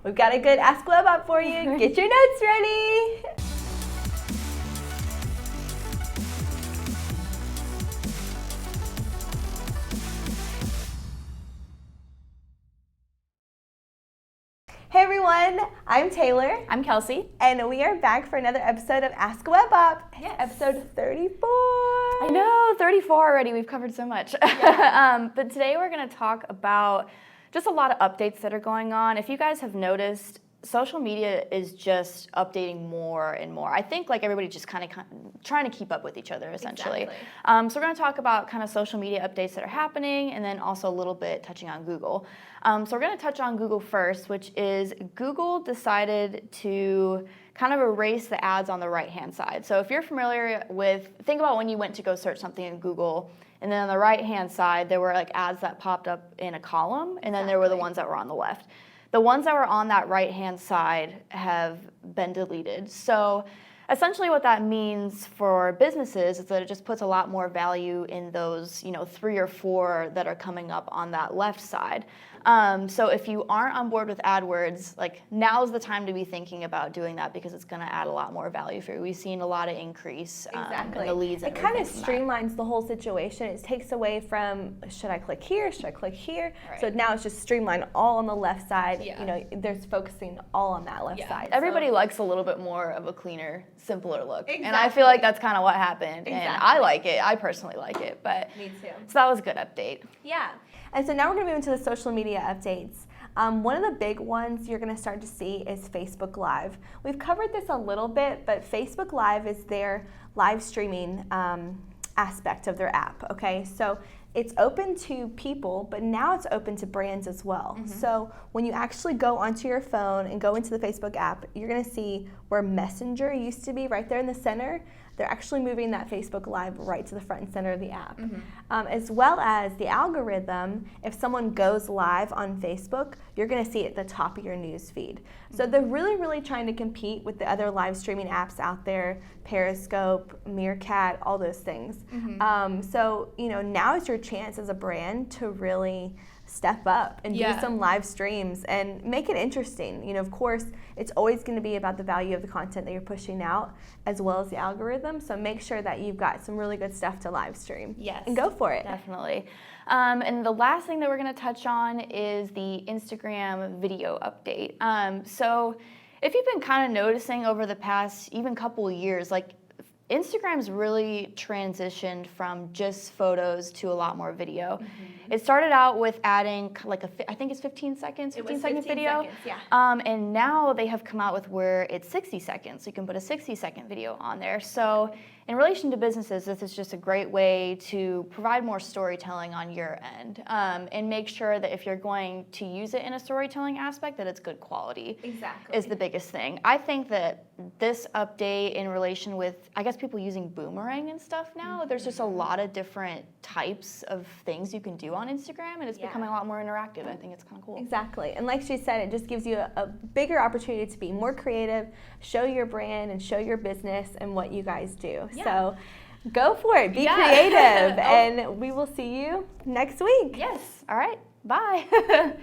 we've got a good Ask Web Up for you. Get your notes ready. Hey everyone, I'm Taylor. I'm Kelsey. And we are back for another episode of Ask Web Up. Yes. Episode 34. I know, 34 already. We've covered so much. Yeah. But today we're going to talk about just a lot of updates that are going on. If you guys have noticed, social media is just updating more and more. I think like everybody just kind of trying to keep up with each other essentially. Exactly. So we're going to talk about kind of social media updates that are happening and then also a little bit touching on Google. So we're going to touch on Google first, which is Google decided to kind of erase the ads on the right-hand side. So if you're familiar with, think about when you went to go search something in Google, and then on the right-hand side, there were like ads that popped up in a column, and then there were the ones that were on the left. The ones that were on that right-hand side have been deleted. So essentially what that means for businesses is that it just puts a lot more value in those, 3 or 4 that are coming up on that left side. So if you aren't on board with AdWords, like now's the time to be thinking about doing that because it's going to add a lot more value for you. We've seen a lot of increase in the leads. It kind of streamlines the whole situation. It takes away from, should I click here? Should I click here? Right. So now it's just streamlined all on the left side. Yeah. There's focusing all on that left side. Everybody likes a little bit more of a cleaner, simpler look. Exactly. And I feel like that's kind of what happened. Exactly. And I like it. I personally like it. But me too. So that was a good update. Yeah. And so now we're going to move into the social media updates. One of the big ones you're going to start to see is Facebook Live. We've covered this a little bit, but Facebook Live is their live streaming aspect of their app, okay? So it's open to people, but now it's open to brands as well. Mm-hmm. So when you actually go onto your phone and go into the Facebook app, you're going to see where Messenger used to be right there in the center. They're actually moving that Facebook Live right to the front and center of the app. Mm-hmm. As well as the algorithm, if someone goes live on Facebook, you're going to see it at the top of your news feed. Mm-hmm. So they're really, really trying to compete with the other live streaming apps out there, Periscope, Meerkat, all those things. Mm-hmm. So now is your chance as a brand to really step up and do some live streams and make it interesting. Of course, it's always going to be about the value of the content that you're pushing out as well as the algorithm. So make sure that you've got some really good stuff to live stream. Yes. And go for it. Definitely. And the last thing that we're going to touch on is the Instagram video update. So if you've been kind of noticing over the past even couple of years, like Instagram's really transitioned from just photos to a lot more video. Mm-hmm. It started out with adding like I think it's 15 seconds, 15-second video. Seconds, yeah. And now they have come out with where it's 60 seconds. So you can put a 60-second video on there. So in relation to businesses, this is just a great way to provide more storytelling on your end and make sure that if you're going to use it in a storytelling aspect, that it's good quality. Exactly. Is the biggest thing. I think that this update in relation with, I guess, people using Boomerang and stuff now, there's just a lot of different types of things you can do on Instagram, and it's becoming a lot more interactive. I think it's kind of cool. Exactly. And like she said, it just gives you a bigger opportunity to be more creative, show your brand and show your business and what you guys do. Yeah. So go for it. Be creative. And we will see you next week. Yes. All right. Bye.